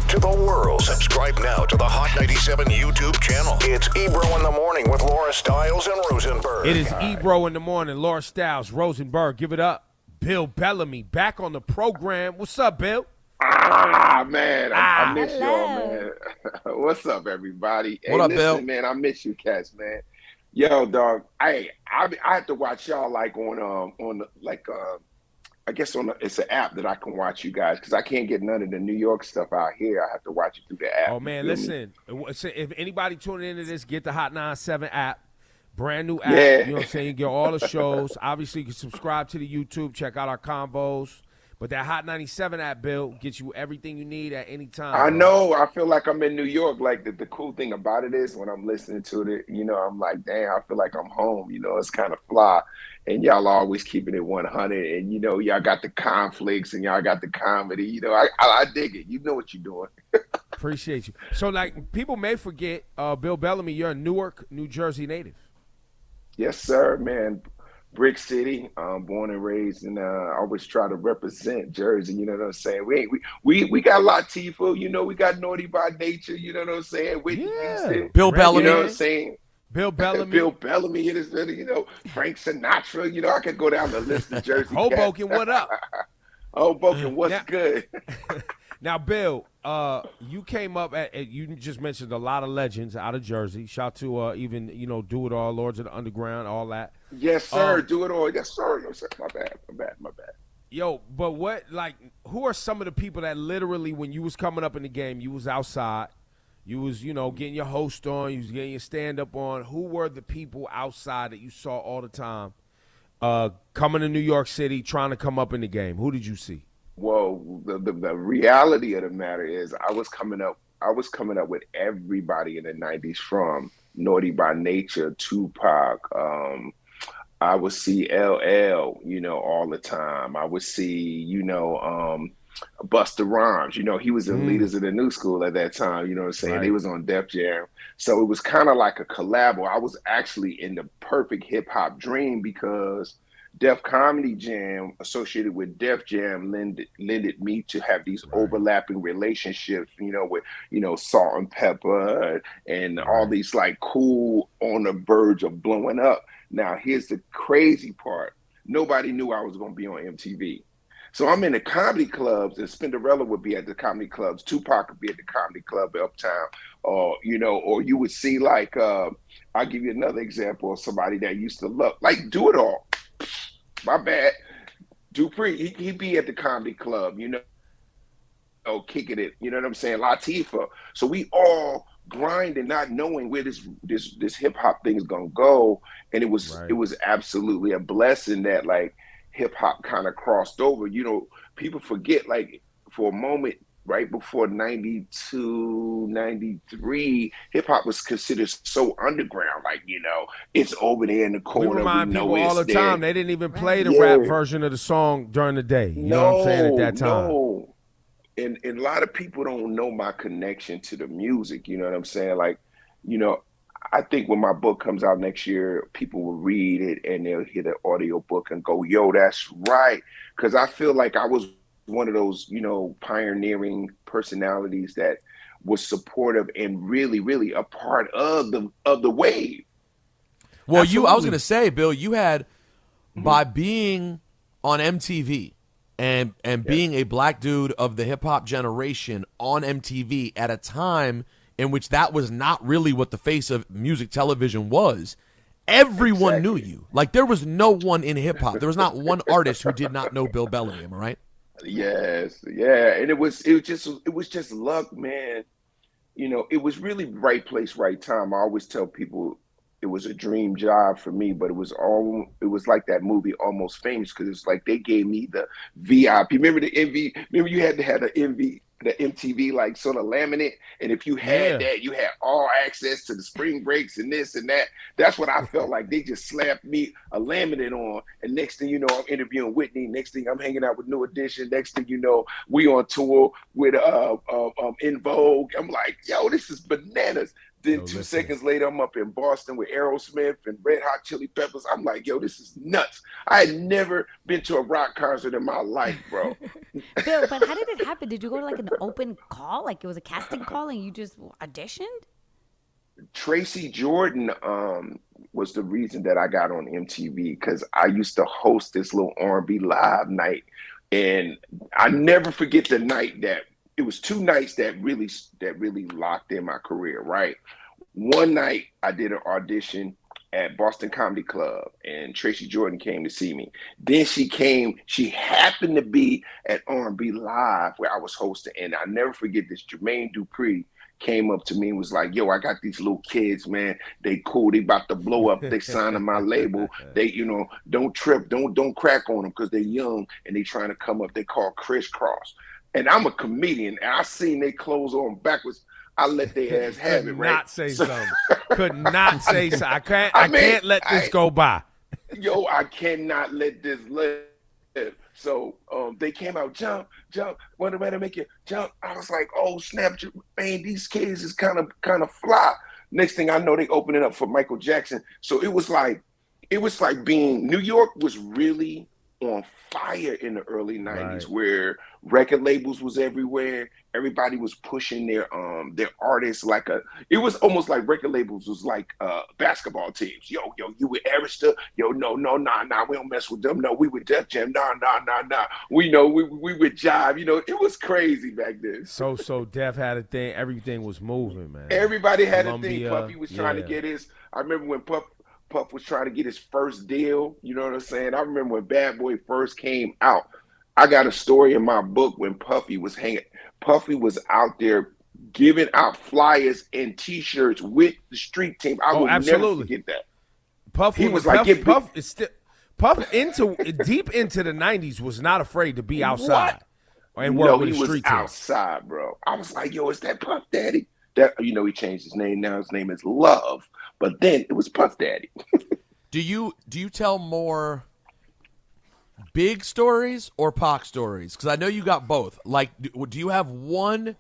to the world. Subscribe now to the Hot 97 YouTube channel. It's Ebro in the Morning with Laura Stiles and Rosenberg. It is Ebro in the Morning, Laura Stiles, Rosenberg. Give it up. Bill Bellamy back on the program. What's up, Bill? Man, I miss y'all, man. What's up, everybody? What up, listen, Bill? Man, I miss you cats, man. Yo, dog, I have to watch y'all like I guess it's an app that I can watch you guys because I can't get none of the New York stuff out here. I have to watch it through the app. Oh, man, listen. If anybody tuning into this, get the Hot 97 app. Brand new app. Yeah. You know what I'm saying? You get all the shows. Obviously, you can subscribe to the YouTube, check out our convos. But that Hot 97 app, Bill, gets you everything you need at any time. I know. I feel like I'm in New York. Like the cool thing about it is when I'm listening to it, I'm like, damn, I feel like I'm home. It's kind of fly. And y'all always keeping it 100. And, y'all got the conflicts and y'all got the comedy. I dig it. You know what you're doing. Appreciate you. So, like, people may forget, Bill Bellamy, you're a Newark, New Jersey native. Yes, sir, man. Brick City, born and raised, and I always try to represent Jersey. You know what I'm saying? We got Latifah, we got Naughty by Nature. You know what I'm saying? Whitney Houston, Bill Bellamy. You know what I'm saying? Bill Bellamy. Bill Bellamy. It is, Frank Sinatra. I could go down the list of Jersey. Hoboken, what up? Hoboken, what's good? Now, Bill, you came up you just mentioned a lot of legends out of Jersey. Shout to even Do It All, Lords of the Underground, all that. Yes, sir. Do it all. Yes, sir. Yes, sir. My bad. Yo, but who are some of the people that literally, when you was coming up in the game, you was outside, you was, getting your host on, you was getting your stand-up on. Who were the people outside that you saw all the time coming to New York City, trying to come up in the game? Who did you see? Well, the reality of the matter is I was coming up with everybody in the 90s, from Naughty by Nature, Tupac, I would see LL, all the time. I would see, Busta Rhymes. He was in Leaders of the New School at that time. You know what I'm saying? Right. They was on Def Jam. So it was kind of like a collab. I was actually in the perfect hip hop dream because Def Comedy Jam, associated with Def Jam, lended me to have these overlapping relationships, with, Salt and Pepper and all these like cool on the verge of blowing up. Now, here's the crazy part. Nobody knew I was going to be on MTV. So I'm in the comedy clubs, and Spinderella would be at the comedy clubs. Tupac would be at the comedy club Uptown. Or you would see like, I'll give you another example of somebody that used to love, like Do It All. My bad. Dupree, he'd be at the comedy club, kicking it. You know what I'm saying? Latifah. So we all grinding, not knowing where this hip hop thing is gonna go, and it was absolutely a blessing that like hip hop kind of crossed over. People forget, like, for a moment right before 92, 93, hip hop was considered so underground. Like, it's over there in the corner. We remind people all the time they didn't even play the rap version of the song during the day. You know what I'm saying? At that time. No. And a lot of people don't know my connection to the music. You know what I'm saying? Like, I think when my book comes out next year, people will read it and they'll hear the audio book and go, yo, that's right. Because I feel like I was one of those, pioneering personalities that was supportive and really, really a part of the wave. Well, I was going to say, Bill, you had, by being on MTV, and being a black dude of the hip-hop generation on MTV at a time in which that was not really what the face of music television was, everyone knew you. Like, there was no one in hip-hop. There was not one artist who did not know Bill Bellamy. Am I right? Yes, yeah. And it was just luck, man. It was really right place, right time. I always tell people it was a dream job for me, but it was like that movie Almost Famous, because it's like they gave me the VIP. Remember you had to have the MTV like sort of laminate, and if you had that, you had all access to the spring breaks and this and that. That's what I felt like. They just slapped me a laminate on, and next thing you know, I'm interviewing Whitney. Next thing I'm hanging out with New Edition. Next thing you know, we on tour with In Vogue. I'm like, yo, this is bananas. Then Yo, 2 listen. seconds later, I'm up in Boston with Aerosmith and Red Hot Chili Peppers. I'm like, yo, this is nuts. I had never been to a rock concert in my life, bro. Bill, but how did it happen? Did you go to like an open call? Like it was a casting call and you just auditioned? Tracy Jordan was the reason that I got on MTV because I used to host this little R&B live night, and I never forget the night that it was 2 nights that really locked in my career. Right, one night I did an audition at Boston Comedy Club, and Tracy Jordan came to see me. Then she came. She happened to be at R&B Live where I was hosting, and I never forget this. Jermaine Dupri came up to me and was like, yo, I got these little kids, man. They cool. They about to blow up. They signing my label. They, don't trip. Don't crack on them because they're young and they trying to come up. They call crisscross. And I'm a comedian, and I seen they clothes on backwards. I let their ass have it, right? Could not say something. Could not say something. I can't let this go by. Yo, I cannot let this live. So they came out, jump, what a way to make you jump. I was like, oh snap, man, these kids is kind of fly. Next thing I know, they open it up for Michael Jackson. So it was like being New York was really on fire in the early 90s, Right. where record labels was everywhere. Everybody was pushing their artists it was almost like record labels was like basketball teams. Yo, you with Arista? Yo, no, nah, we don't mess with them. No, we with Def Jam. Nah. We with Jive. It was crazy back then. So Def had a thing. Everything was moving, man. Everybody had Columbia, a thing. Puffy was trying to get his. I remember when Puff was trying to get his first deal. You know what I'm saying? I remember when Bad Boy first came out. I got a story in my book when Puffy was out there giving out flyers and T-shirts with the street team. I will never forget that. Puff deep into the 90s was not afraid to be outside and work with the street team. Outside, bro. I was like, yo, is that Puff Daddy? That he changed his name now. His name is Love, but then it was Puff Daddy. Do you tell more Big stories or Pac stories? Because I know you got both. Like, do you have one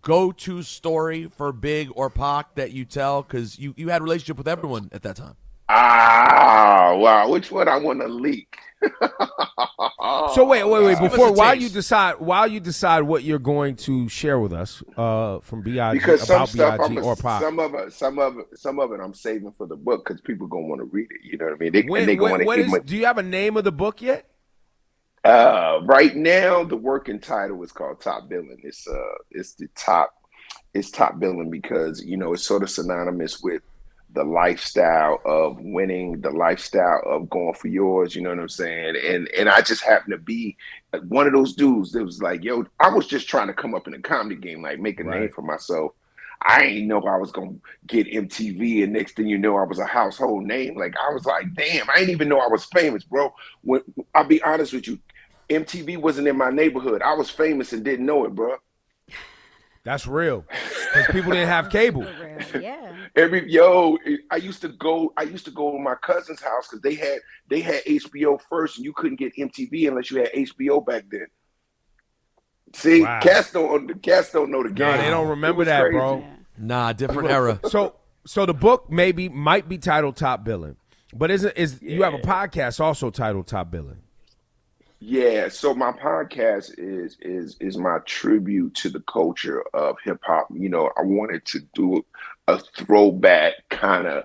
go-to story for Big or Pac that you tell? Because you had a relationship with everyone at that time. Ah, wow. Which one I want to leak? So wait. Before, while you decide what you're going to share with us from B.I.G. Because some about stuff, B.I.G. or Pac. some of it, I'm saving for the book because people gonna want to read it. You know what I mean? Do you have a name of the book yet? Right now, the working title is called Top Billin. It's Top Billin because it's sort of synonymous with the lifestyle of winning, the lifestyle of going for yours, you know what I'm saying? And I just happen to be one of those dudes that was like, yo, I was just trying to come up in the comedy game, like make a name for myself. I ain't know I was going to get MTV, and next thing you know, I was a household name. Like, I was like, damn, I didn't even know I was famous, bro. I'll be honest with you, MTV wasn't in my neighborhood. I was famous and didn't know it, bro. That's real. Because people didn't have cable. Yeah. I used to go to my cousin's house because they had HBO first, and you couldn't get MTV unless you had HBO back then. See, Wow. cats don't know the game. No, they don't remember that, crazy. bro. Yeah. Nah, different era. So the book might be titled Top Billin, but you have a podcast also titled Top Billin? Yeah, so my podcast is my tribute to the culture of hip hop. I wanted to do a throwback kind of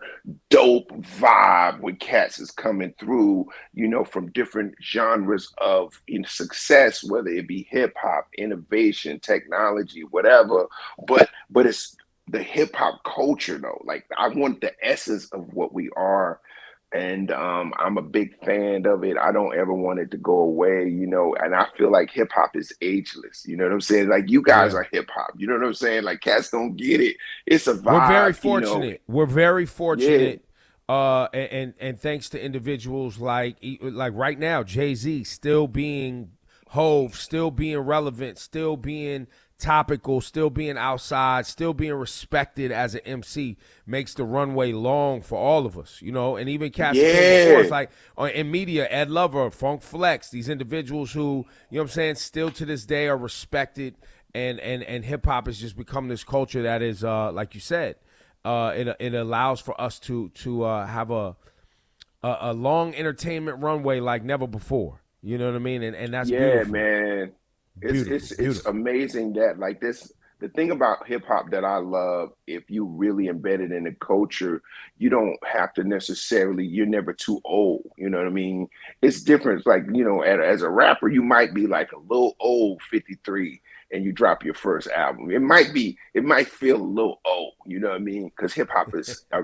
dope vibe when cats is coming through, from different genres of success, whether it be hip hop, innovation, technology, whatever. But it's the hip hop culture though. Like, I want the essence of what we are. And I'm a big fan of it. I don't ever want it to go away, and I feel like hip hop is ageless. You know what I'm saying? Like, you guys are hip hop. You know what I'm saying? Like, cats don't get it. It's a vibe. We're very fortunate. We're very fortunate. Yeah. And thanks to individuals like right now, Jay-Z still being Hove, still being relevant, still being topical, still being outside, still being respected as an MC makes the runway long for all of us, and even cats before us, like in media, Ed Lover, Funk Flex, these individuals who, still to this day are respected, and hip hop has just become this culture that is, like you said, it allows for us to have a long entertainment runway like never before. You know what I mean? And that's beautiful. Man. It's amazing that like this. The thing about hip hop that I love, if you really embedded in the culture, you don't have to necessarily, you're never too old. You know what I mean? It's different. It's like, you know, as a rapper, you might be like a little old 53 and you drop your first album. It might feel a little old, you know what I mean? Because hip hop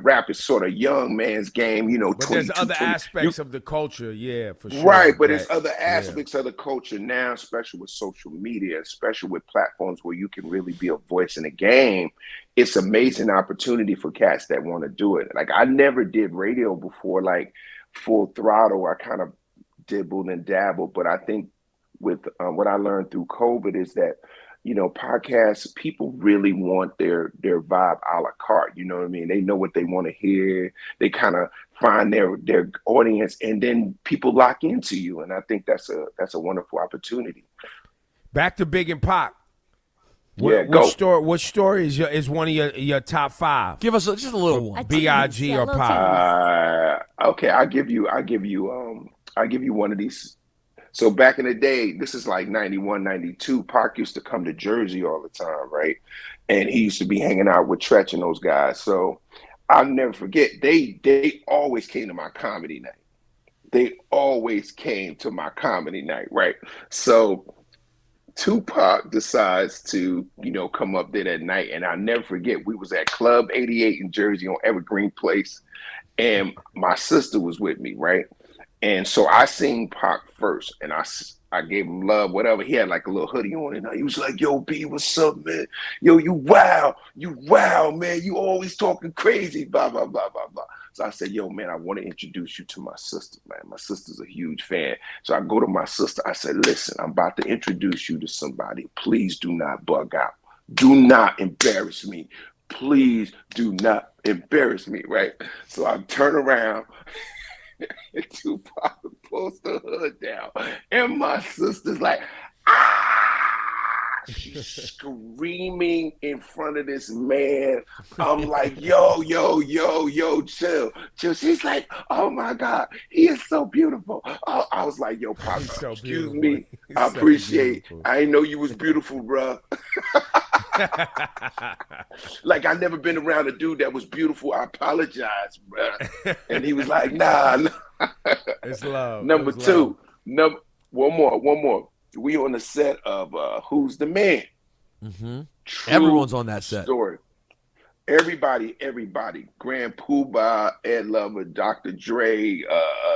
rap is sort of young man's game, you know. But there's other aspects of the culture, yeah, for sure. Right, but there's other aspects of the culture now, especially with social media, especially with platforms where you can really be a voice in the game. It's amazing opportunity for cats that want to do it. Like I never did radio before, like full throttle. I kind of dibbled and dabbled, but I think with what I learned through COVID is that, you know, podcasts, people really want their vibe a la carte. You know what I mean? They know what they want to hear. They kind of find their audience, and then people lock into you. And I think that's a wonderful opportunity. Back to Big and Pac. What story is one of your top 5? Give us just a little one. B.I.G. or Pac. Okay, I'll give you one of these. So back in the day, this is like 91, 92, Pac used to come to Jersey all the time, right? And he used to be hanging out with Tretch and those guys. So I'll never forget, they always came to my comedy night. They always came to my comedy night, right? So Tupac decides to, you know, come up there that night. And I'll never forget, we was at Club 88 in Jersey on Evergreen Place. And my sister was with me, right? And so I seen Pac first, and I gave him love, whatever. He had like a little hoodie on, and he was like, "Yo, B, what's up, man? Yo, you wow, man. You always talking crazy, blah blah blah blah blah." So I said, "Yo, man, I want to introduce you to my sister, man. My sister's a huge fan." So I go to my sister. I said, "Listen, I'm about to introduce you to somebody. Please do not bug out. Do not embarrass me. Please do not embarrass me." Right? So I turn around. And Tupac pulls the hood down, and my sister's like, she's screaming in front of this man. I'm like, yo, chill. She's like, oh my God, he is so beautiful. Oh, I was like, yo, Pop, excuse me. I appreciate. I didn't know you was beautiful, bro. Like I never been around a dude that was beautiful. I apologize, bro. And he was like, nah. It's love. Number two. One more. We on the set of Who's the Man? Mm-hmm. Everyone's on that set. Story. Everybody. Grand Poobah, Ed Lover, Dr. Dre,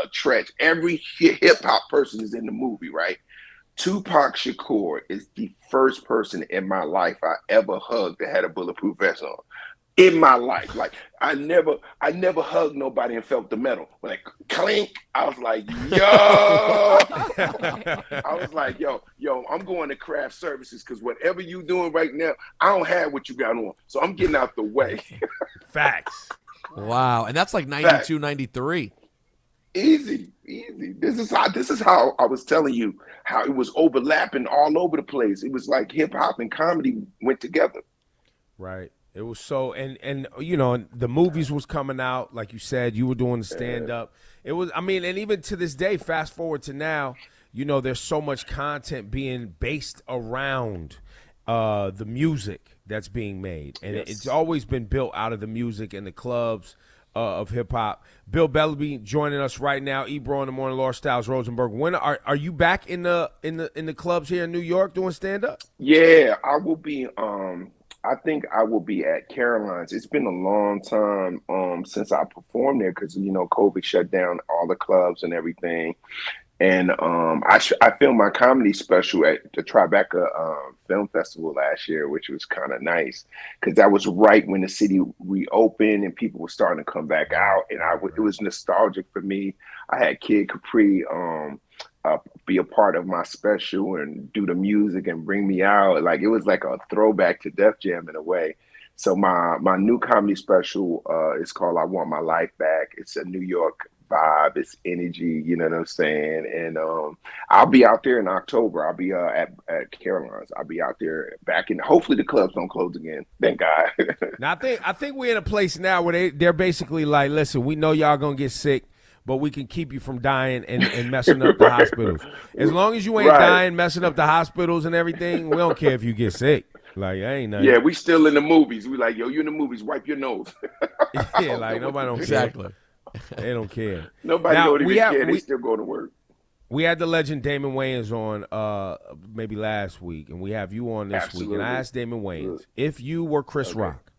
Tretch. Every hip hop person is in the movie, right? Tupac Shakur is the first person in my life I ever hugged that had a bulletproof vest on. In my life, like I never hugged nobody and felt the metal. Like clink, I was like, yo. I was like, yo, I'm going to craft services because whatever you doing right now, I don't have what you got on, so I'm getting out the way. Facts. Wow, and that's like 92, 93. Easy. This is how I was telling you how it was overlapping all over the place. It was like hip hop and comedy went together. Right. It was so, and you know, the movies was coming out, like you said, you were doing the stand up. It was, I mean, and even to this day, fast forward to now, you know, there's so much content being based around the music that's being made, and it's always been built out of the music and the clubs of hip hop. Bill Bellamy joining us right now. Ebro in the morning. Laura Styles Rosenberg. When are you back in the clubs here in New York doing stand up? Yeah, I will be. I think I will be at Caroline's. It's been a long time since I performed there because, you know, COVID shut down all the clubs and everything. And I filmed my comedy special at the Tribeca Film Festival last year, which was kind of nice because that was right when the city reopened and people were starting to come back out. And it was nostalgic for me. I had Kid Capri be a part of my special and do the music and bring me out. Like it was like a throwback to Def Jam in a way. So my new comedy special is called I Want My Life Back. It's a New York vibe, it's energy. You know what I'm saying? And I'll be out there in October. I'll be at Caroline's. I'll be out there back in. Hopefully the clubs don't close again. Thank God. Now I think we're in a place now where they're basically like, listen, we know y'all gonna get sick, but we can keep you from dying and messing up the hospitals. As long as you ain't dying, messing up the hospitals and everything, we don't care if you get sick. Like, ain't nothing. Yeah, we still in the movies. We like, yo, you in the movies, wipe your nose. Yeah, like nobody don't exactly. care. They don't care. Nobody don't even care. They still go to work. We had the legend Damon Wayans on maybe last week, and we have you on this week. And I asked Damon Wayans, if you were Chris Rock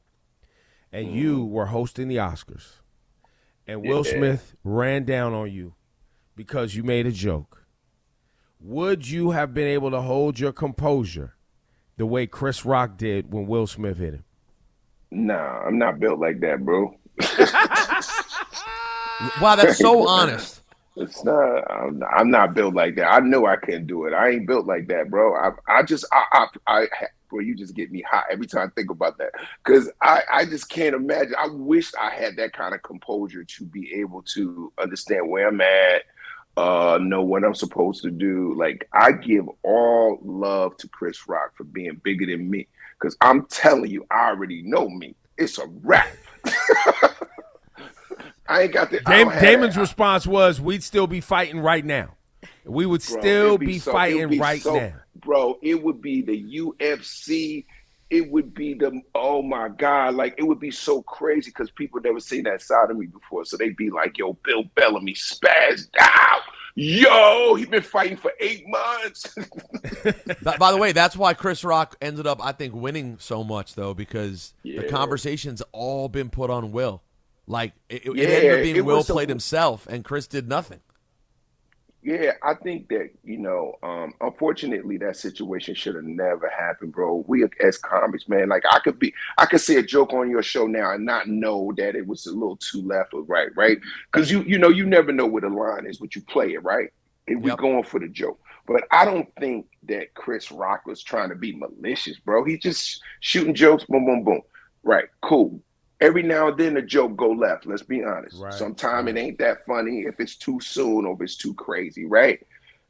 and you were hosting the Oscars and Will Smith ran down on you because you made a joke, would you have been able to hold your composure the way Chris Rock did when Will Smith hit him? Nah, I'm not built like that, bro. Wow, that's so honest. It's not. I'm not built like that. I know I couldn't do it. I ain't built like that, bro. Boy, you just get me hot every time I think about that, because I just can't imagine. I wish I had that kind of composure to be able to understand where I'm at, know what I'm supposed to do. Like, I give all love to Chris Rock for being bigger than me, because I'm telling you, I already know me. It's a wrap. I ain't got the Damon's response was, we'd still be fighting right now. We would still be fighting right now. Bro, it would be the UFC. It would be oh my God, like, it would be so crazy because people never seen that side of me before. So they'd be like, yo, Bill Bellamy spazzed out. Yo, he been fighting for 8 months. By the way, that's why Chris Rock ended up, I think, winning so much, though, because the conversation's all been put on Will. Like, it ended up being Will played himself, and Chris did nothing. Yeah, I think that, unfortunately, that situation should have never happened, bro. We as comics, man, like, I could say a joke on your show now and not know that it was a little too left or right? Because you never know where the line is, but you play it, right? And we're going for the joke. But I don't think that Chris Rock was trying to be malicious, bro. He just shooting jokes, boom, boom, boom. Right, cool. Every now and then a joke go left, let's be honest. Right, sometimes it ain't that funny if it's too soon or if it's too crazy, right?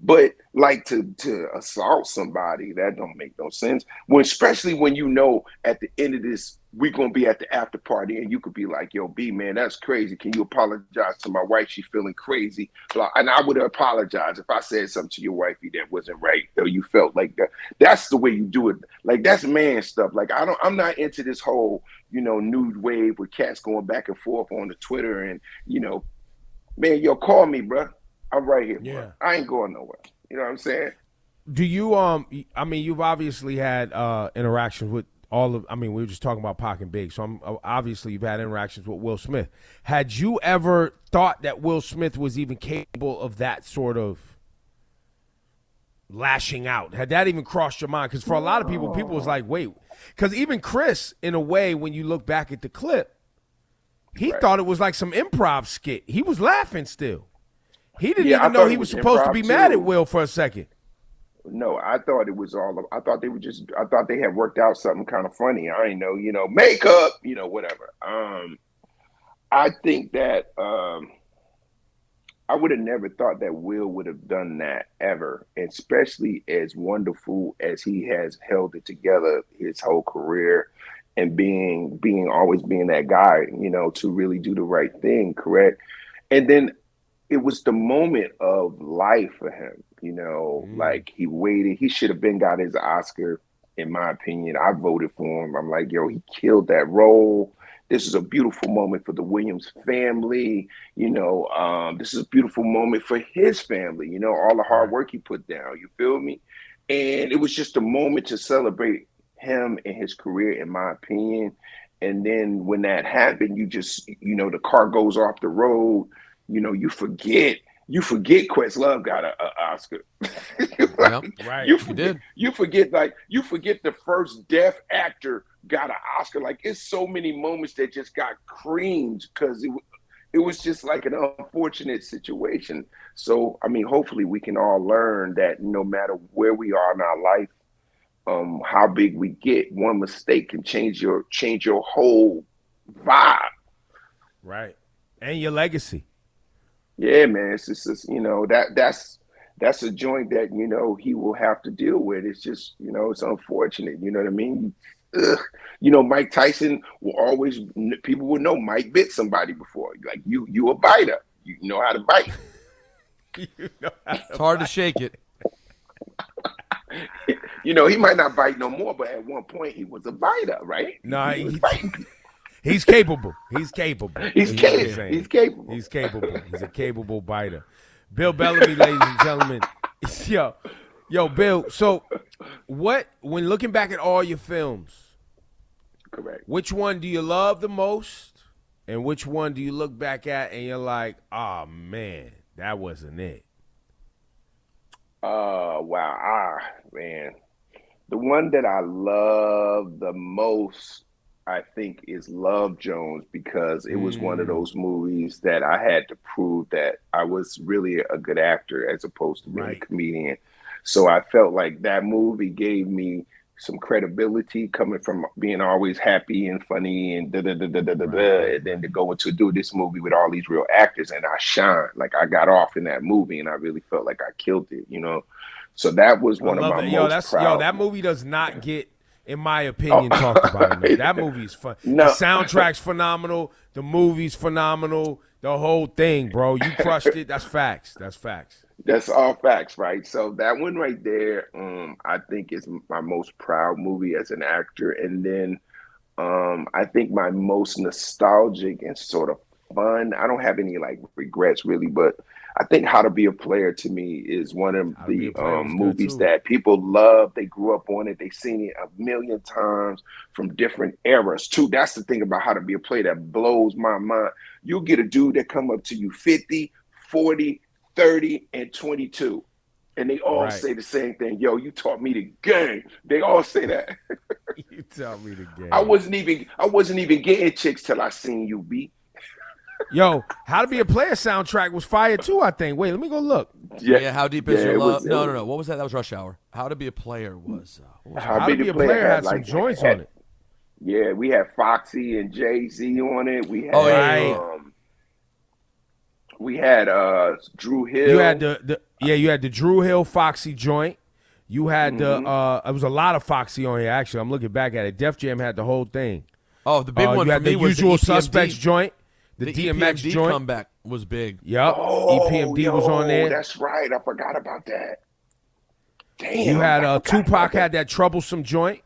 But like to assault somebody, that don't make no sense. Especially when you know at the end of this, we're going to be at the after party and you could be like, yo, B, man, that's crazy. Can you apologize to my wife? She's feeling crazy. And I would apologize if I said something to your wifey that wasn't right or you felt like that. That's the way you do it. Like, that's man stuff. Like, I'm not into this whole, nude wave with cats going back and forth on the Twitter and, man, yo, call me, bro. I'm right here, bro. I ain't going nowhere. You know what I'm saying? Do you, you've obviously had interactions with we were just talking about Pac and Big, so obviously you've had interactions with Will Smith. Had you ever thought that Will Smith was even capable of that sort of lashing out? Had that even crossed your mind? Because for a lot of people was like, wait. Because even Chris, in a way, when you look back at the clip, he thought it was like some improv skit. He was laughing still. He didn't even know he was supposed to be mad at Will for a second. No, I thought it was I thought they had worked out something kind of funny. I ain't know, makeup, whatever. I think that I would have never thought that Will would have done that ever, especially as wonderful as he has held it together his whole career and always being that guy, to really do the right thing, correct? And then it was the moment of life for him, like he waited. He should have got his Oscar, in my opinion. I voted for him. I'm like, yo, he killed that role. This is a beautiful moment for the Williams family. This is a beautiful moment for his family, all the hard work he put down. You feel me? And it was just a moment to celebrate him and his career, in my opinion. And then when that happened, you just, the car goes off the road. You forget Questlove got an Oscar. Right. You forget the first deaf actor got an Oscar. Like, it's so many moments that just got creamed because it was just like an unfortunate situation. So, hopefully we can all learn that no matter where we are in our life, how big we get, one mistake can change your whole vibe. Right. And your legacy. Yeah, man. It's just that's a joint that he will have to deal with. It's just it's unfortunate. You know what I mean? Ugh. Mike Tyson will always people will know Mike bit somebody before. Like you a biter. You know how to bite. It's hard to shake it. He might not bite no more, but at one point he was a biter, right? No, he was biting people. He's capable. He's capable. He's capable. He's capable. He's capable. He's a capable biter. Bill Bellamy, ladies and gentlemen. Yo, Bill. So, when looking back at all your films, correct, which one do you love the most, and which one do you look back at and you're like, oh man, that wasn't it? Wow, man. The one that I love the most, I think, is Love Jones, because it was one of those movies that I had to prove that I was really a good actor as opposed to being a comedian. So I felt like that movie gave me some credibility, coming from being always happy and funny and and then to go into do this movie with all these real actors, and I shined. Like, I got off in that movie and I really felt like I killed it, So that was one of my most proud. That movie does not get, in my opinion, talked about enough. That movie's fun. No. The soundtrack's phenomenal. The movie's phenomenal. The whole thing, bro. You crushed it. That's facts. That's facts. That's all facts, right? So that one right there, I think is my most proud movie as an actor. And then I think my most nostalgic and sort of fun, I don't have any like regrets really, but I think How to Be a Player to me is one of the movies that people love. They grew up on it. They've seen it a million times from different eras too. That's the thing about How to Be a Player that blows my mind. You'll get a dude that come up to you 50, 40, 30, and 22. And they all say the same thing. Yo, you taught me the game. They all say that. You taught me the game. I wasn't even getting chicks till I seen you, B. Yo, How to Be a Player soundtrack was fire too, I think. Wait, let me go look. Yeah, How Deep Is Your Love? No. What was that? That was Rush Hour. How to Be a Player was... How to Be a Player had some joints on it. Yeah, we had Foxy and Jay-Z on it. We had we had Drew Hill. You had you had the Drew Hill Foxy joint. You had the it was a lot of Foxy on here actually. I'm looking back at it. Def Jam had the whole thing. Oh, the big one you for had me the was Usual the EPMD. Suspects joint. The DMX EPMD joint comeback was big. Yep. EPMD was on there. That's right. I forgot about that. Damn. You had Tupac had that Troublesome joint.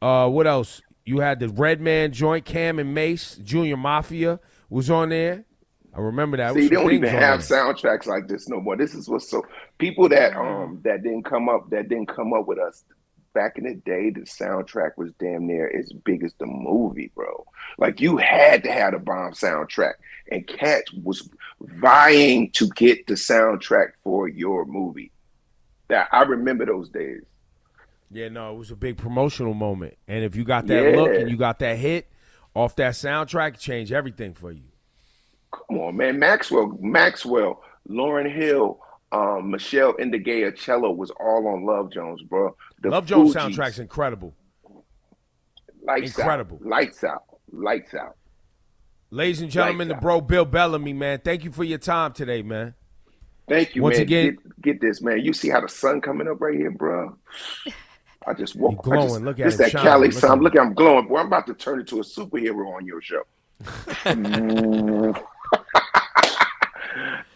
What else? You had the Redman joint, Cam and Mace, Junior Mafia was on there. I remember that. See, they don't even have soundtracks like this no more. This is what's so people that that didn't come up with us back in the day. The soundtrack was damn near as big as the movie, bro. Like, you had to have a bomb soundtrack, and Cats was vying to get the soundtrack for your movie. That I remember those days. Yeah, no, it was a big promotional moment. And if you got that look and you got that hit off that soundtrack, it changed everything for you. Come on, man. Maxwell, Lauryn Hill, Michelle Indegeacello was all on Love Jones, bro. The Love Jones Fugees, soundtrack's incredible. Lights out. Ladies and gentlemen, the bro Bill Bellamy, man. Thank you for your time today, man. Thank you, Once man. again, get this, man. You see how the sun coming up right here, bro? I just walk. Glowing. Look at it. It's that Cali sun. Look, I'm glowing. Boy, I'm about to turn into a superhero on your show.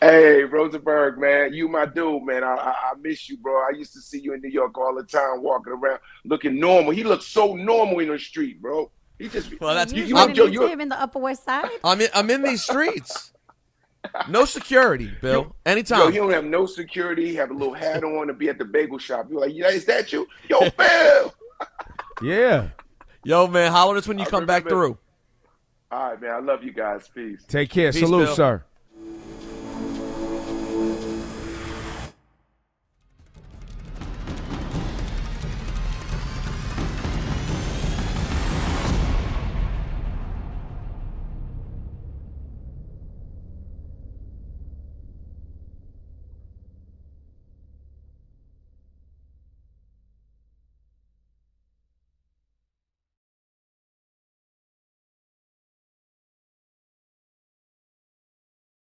Hey, Rosenberg, man, you my dude, man. I miss you, bro. I used to see you in New York all the time, walking around looking normal. He looks so normal in the street, bro. He just that's you him in the Upper West Side. I'm in these streets. No security, Bill. Anytime. Yo, he don't have no security. He have a little hat on to be at the bagel shop. You're like, yeah, is that you? Yo, Bill. Yeah. Yo, man, holler at us when you come back through. All right, man. I love you guys. Peace. Take care. Peace, Salute, Bill. sir.